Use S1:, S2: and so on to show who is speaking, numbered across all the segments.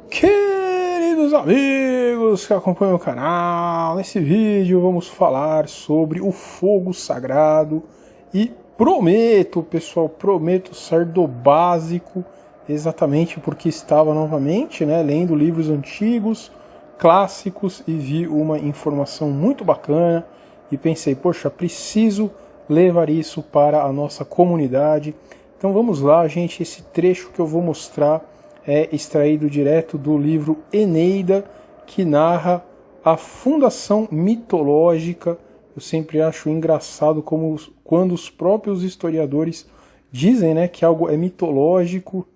S1: Queridos amigos que acompanham o canal, nesse vídeo vamos falar sobre o fogo sagrado e prometo, pessoal, prometo ser do básico, exatamente porque estava novamente, lendo livros antigos, clássicos e vi uma informação muito bacana e pensei, poxa, preciso levar isso para a nossa comunidade. Então vamos lá, gente, esse trecho que eu vou mostrar é extraído direto do livro Eneida, que narra a fundação mitológica. Eu sempre acho engraçado quando os próprios historiadores dizem, que algo é mitológico,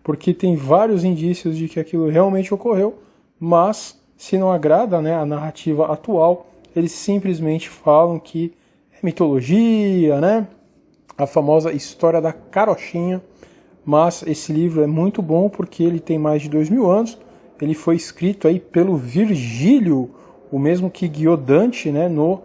S1: porque tem vários indícios de que aquilo realmente ocorreu, mas se não agrada a narrativa atual, eles simplesmente falam que é mitologia, a famosa história da carochinha. Mas esse livro é muito bom porque ele tem mais de 2000 anos, ele foi escrito aí pelo Virgílio, o mesmo que guiou Dante no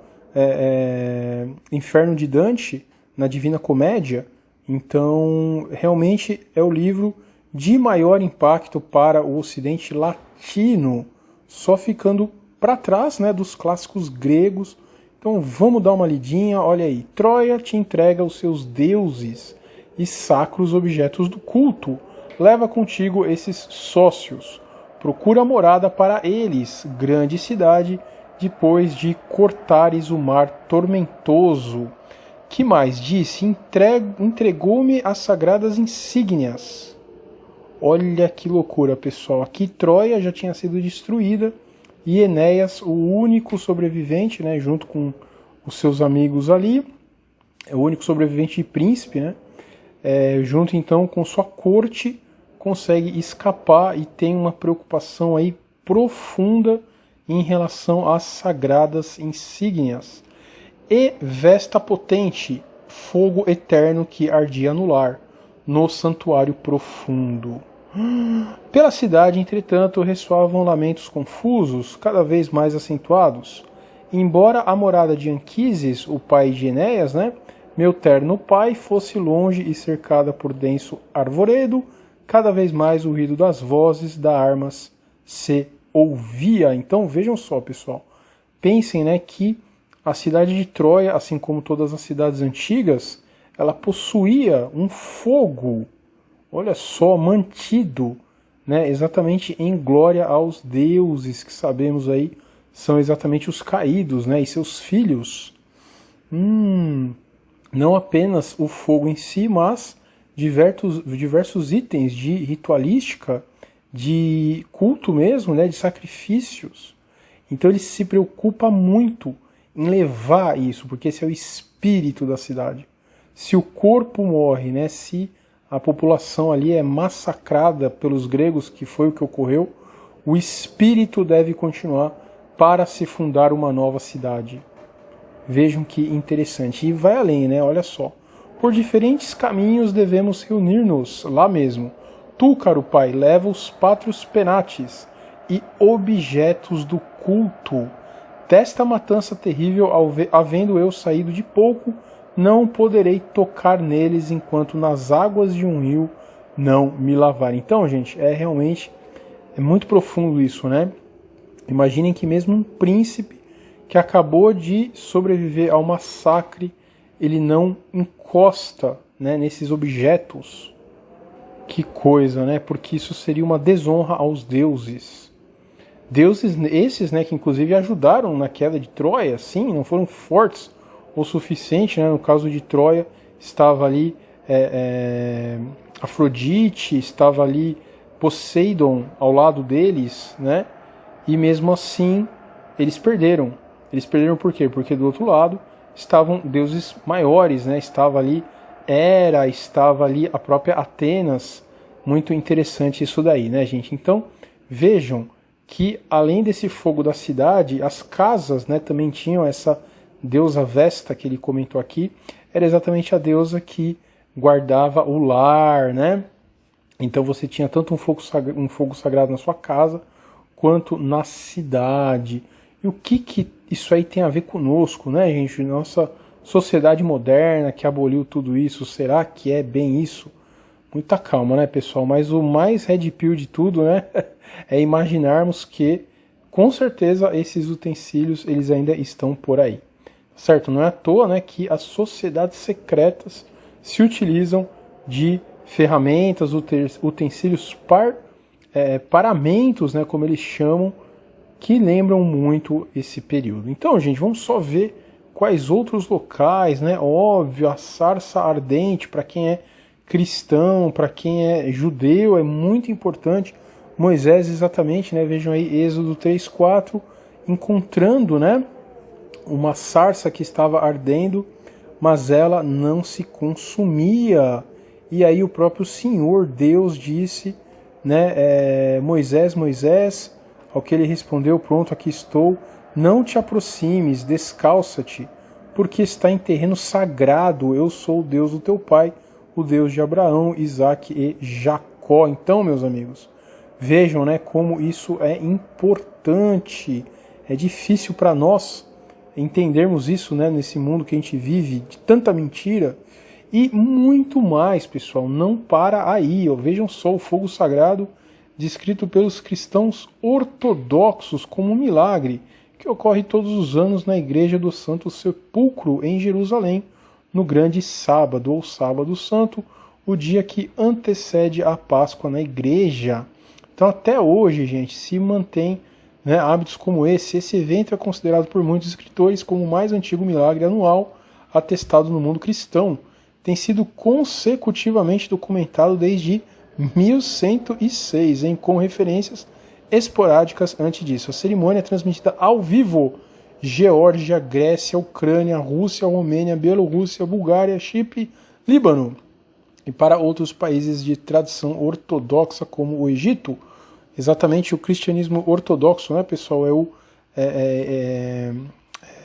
S1: Inferno de Dante, na Divina Comédia. Então, realmente é o livro de maior impacto para o Ocidente latino, só ficando para trás dos clássicos gregos. Então vamos dar uma lidinha, olha aí, Troia te entrega os seus deuses e sacros objetos do culto. Leva contigo esses sócios. Procura morada para eles, grande cidade, depois de cortares o mar tormentoso. Que mais disse? Entregou-me as sagradas insígnias. Olha que loucura, pessoal. Aqui Troia já tinha sido destruída e Enéas, o único sobrevivente, junto com os seus amigos ali, é o único sobrevivente e príncipe, junto então com sua corte, consegue escapar e tem uma preocupação aí profunda em relação às sagradas insígnias. E Vesta potente, fogo eterno que ardia no lar, no santuário profundo. Pela cidade, entretanto, ressoavam lamentos confusos, cada vez mais acentuados. Embora a morada de Anquises, o pai de Enéas, meu terno pai, fosse longe e cercada por denso arvoredo, cada vez mais o ruído das vozes das armas se ouvia. Então vejam só, pessoal, pensem que a cidade de Troia, assim como todas as cidades antigas, ela possuía um fogo, olha só, mantido, exatamente em glória aos deuses, que sabemos aí são exatamente os caídos, e seus filhos. Não apenas o fogo em si, mas diversos itens de ritualística, de culto mesmo, de sacrifícios. Então ele se preocupa muito em levar isso, porque esse é o espírito da cidade. Se o corpo morre, se a população ali é massacrada pelos gregos, que foi o que ocorreu, o espírito deve continuar para se fundar uma nova cidade. Vejam que interessante. E vai além, olha só. Por diferentes caminhos devemos reunir-nos lá mesmo. Tu, caro pai, leva os pátrios penates e objetos do culto. Desta matança terrível, havendo eu saído de pouco, não poderei tocar neles enquanto nas águas de um rio não me lavarem. Então, gente, realmente é muito profundo isso, Imaginem que mesmo um príncipe que acabou de sobreviver ao massacre, ele não encosta nesses objetos. Que coisa, porque isso seria uma desonra aos deuses. Deuses esses, que inclusive ajudaram na queda de Troia, sim, não foram fortes o suficiente, no caso de Troia, estava ali Afrodite, estava ali Poseidon ao lado deles, e mesmo assim eles perderam. Eles perderam por quê? Porque do outro lado estavam deuses maiores, estava ali Hera, estava ali a própria Atenas. Muito interessante isso daí, gente? Então, vejam que além desse fogo da cidade, as casas, também tinham essa deusa Vesta que ele comentou aqui, era exatamente a deusa que guardava o lar, Então você tinha tanto um fogo sagrado na sua casa, quanto na cidade. E o que isso aí tem a ver conosco, gente? Nossa sociedade moderna que aboliu tudo isso, será que é bem isso? Muita calma, né, pessoal? Mas o mais red pill de tudo, né, é imaginarmos que, com certeza, esses utensílios, eles ainda estão por aí. Certo? Não é à toa, né, que as sociedades secretas se utilizam de ferramentas, utensílios paramentos, né, como eles chamam, que lembram muito esse período. Então, gente, vamos só ver quais outros locais, né? Óbvio, a sarça ardente, para quem é cristão, para quem é judeu, é muito importante. Moisés, exatamente, né? Vejam aí, Êxodo 3:4, encontrando, né, uma sarça que estava ardendo, mas ela não se consumia. E aí o próprio Senhor, Deus, disse, né, Moisés, Moisés, ao que ele respondeu, pronto, aqui estou, não te aproximes, descalça-te, porque está em terreno sagrado, eu sou o Deus do teu pai, o Deus de Abraão, Isaque e Jacó. Então, meus amigos, vejam, né, como isso é importante, é difícil para nós entendermos isso, né, nesse mundo que a gente vive, de tanta mentira, e muito mais, pessoal, não para aí, ó. Vejam só o fogo sagrado descrito pelos cristãos ortodoxos como um milagre que ocorre todos os anos na Igreja do Santo Sepulcro em Jerusalém, no grande sábado ou sábado santo, o dia que antecede a Páscoa na igreja. Então até hoje, gente, se mantém, né, hábitos como esse. Esse evento é considerado por muitos escritores como o mais antigo milagre anual atestado no mundo cristão. Tem sido consecutivamente documentado desde 1106, com referências esporádicas antes disso. A cerimônia é transmitida ao vivo. Geórgia, Grécia, Ucrânia, Rússia, Romênia, Bielorrússia, Bulgária, Chipre, Líbano. E para outros países de tradição ortodoxa, como o Egito. Exatamente, o cristianismo ortodoxo, né, pessoal,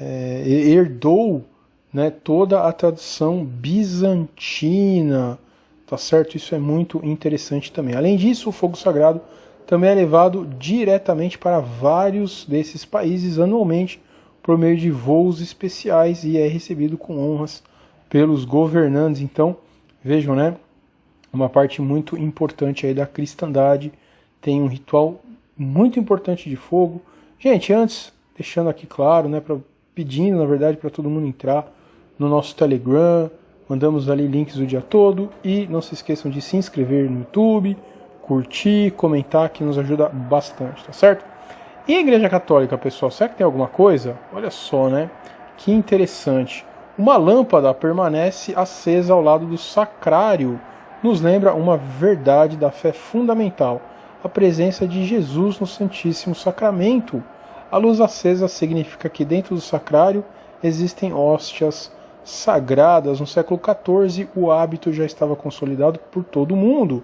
S1: herdou, né, toda a tradição bizantina, tá certo? Isso é muito interessante também. Além disso, o fogo sagrado também é levado diretamente para vários desses países anualmente por meio de voos especiais e é recebido com honras pelos governantes. Então, vejam, né, uma parte muito importante aí da cristandade, tem um ritual muito importante de fogo. Gente, antes, deixando aqui claro, né, pedindo, na verdade, para todo mundo entrar no nosso Telegram, mandamos ali links o dia todo, e não se esqueçam de se inscrever no YouTube, curtir, comentar, que nos ajuda bastante, tá certo? E a Igreja Católica, pessoal, será que tem alguma coisa? Olha só, né, que interessante. Uma lâmpada permanece acesa ao lado do sacrário, nos lembra uma verdade da fé fundamental, a presença de Jesus no Santíssimo Sacramento. A luz acesa significa que dentro do sacrário existem hóstias sagradas. No século XIV, o hábito já estava consolidado por todo o mundo.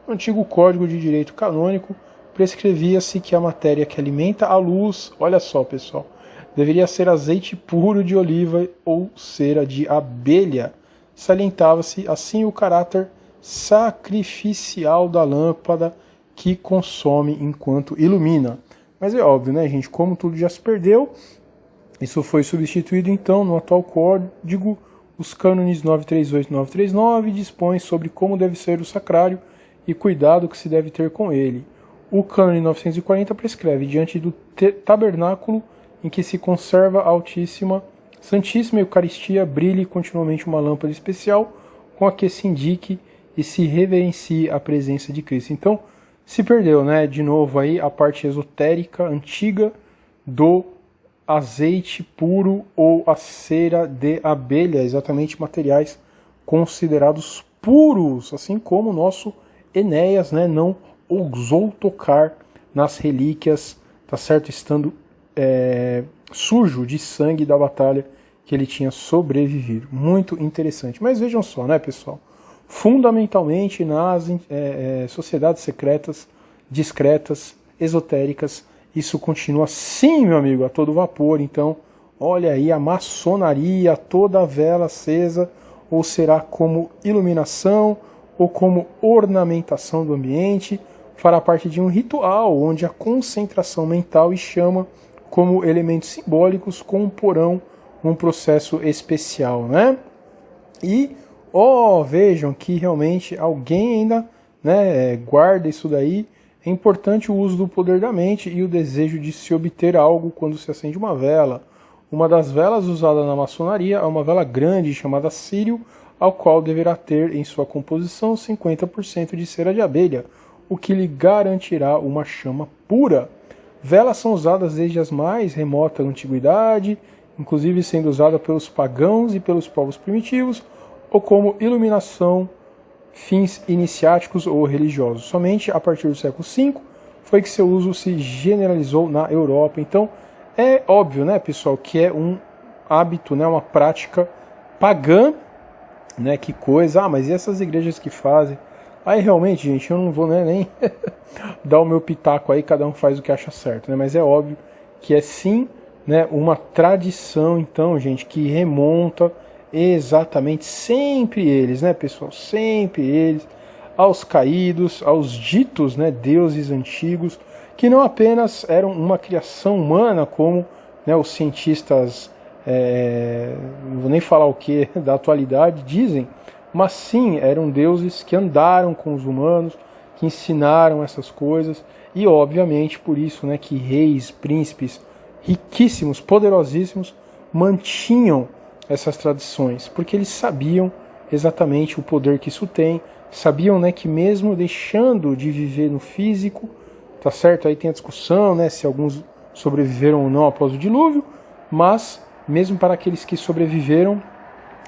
S1: No antigo Código de Direito Canônico, prescrevia-se que a matéria que alimenta a luz, olha só, pessoal, deveria ser azeite puro de oliva ou cera de abelha. Salientava-se assim o caráter sacrificial da lâmpada que consome enquanto ilumina. Mas é óbvio, né, gente? Como tudo já se perdeu, isso foi substituído então no atual código. Os cânones 938 e 939 dispõem sobre como deve ser o sacrário e cuidado que se deve ter com ele. O cânone 940 prescreve, diante do tabernáculo em que se conserva a Santíssima Eucaristia, brilhe continuamente uma lâmpada especial com a que se indique e se reverencie a presença de Cristo. Então, se perdeu, né, de novo aí a parte esotérica antiga do azeite puro ou a cera de abelha, exatamente materiais considerados puros, assim como o nosso Enéas, né, não ousou tocar nas relíquias, tá certo, estando sujo de sangue da batalha que ele tinha sobrevivido. Muito interessante. Mas vejam só, né, pessoal? Fundamentalmente nas sociedades secretas, discretas, esotéricas, isso continua sim, meu amigo, a todo vapor. Então, olha aí a maçonaria, toda a vela acesa, ou será como iluminação, ou como ornamentação do ambiente, fará parte de um ritual, onde a concentração mental e chama como elementos simbólicos comporão um processo especial, né? E vejam que realmente alguém ainda, né, guarda isso daí. É importante o uso do poder da mente e o desejo de se obter algo quando se acende uma vela. Uma das velas usadas na maçonaria é uma vela grande chamada círio, ao qual deverá ter em sua composição 50% de cera de abelha, o que lhe garantirá uma chama pura. Velas são usadas desde as mais remota antiguidade, inclusive sendo usada pelos pagãos e pelos povos primitivos, ou como iluminação, fins iniciáticos ou religiosos. Somente a partir do século V foi que seu uso se generalizou na Europa. Então, é óbvio, né, pessoal, que é um hábito, né, uma prática pagã, né, que coisa. Mas e essas igrejas que fazem? Aí realmente, gente, eu não vou, né, nem dar o meu pitaco aí, cada um faz o que acha certo, né, mas é óbvio que é sim, né, uma tradição, então, gente, que remonta exatamente, sempre eles, né, pessoal, sempre eles, aos caídos, aos ditos, né, deuses antigos, que não apenas eram uma criação humana, como, né, os cientistas, não vou nem falar o que, da atualidade, dizem, mas sim, eram deuses que andaram com os humanos, que ensinaram essas coisas, e obviamente por isso, né, que reis, príncipes, riquíssimos, poderosíssimos, mantinham essas tradições, porque eles sabiam exatamente o poder que isso tem, sabiam, né, que mesmo deixando de viver no físico, tá certo? Aí tem a discussão, né, se alguns sobreviveram ou não após o dilúvio, mas mesmo para aqueles que sobreviveram,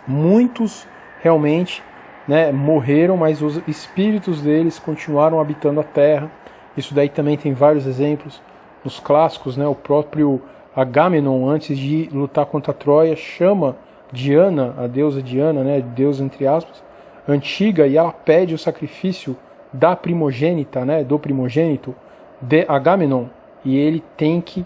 S1: muitos realmente, né, morreram, mas os espíritos deles continuaram habitando a Terra. Isso daí também tem vários exemplos nos clássicos, né, o próprio Agamenon, antes de lutar contra Troia, chama Diana, a deusa Diana, né, deusa entre aspas, antiga, e ela pede o sacrifício da primogênita, né, do primogênito de Agamenon, e ele tem que,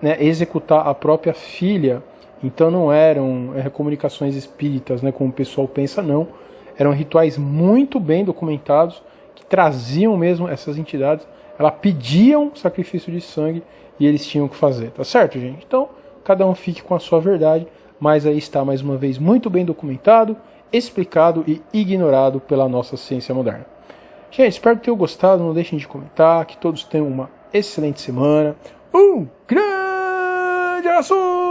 S1: né, executar a própria filha. Então não eram comunicações espíritas, né, como o pessoal pensa, não. Eram rituais muito bem documentados, que traziam mesmo essas entidades, elas pediam sacrifício de sangue e eles tinham que fazer, tá certo, gente? Então, cada um fique com a sua verdade, mas aí está mais uma vez muito bem documentado, explicado e ignorado pela nossa ciência moderna. Gente, espero que tenham gostado, não deixem de comentar, que todos tenham uma excelente semana. Um grande abraço!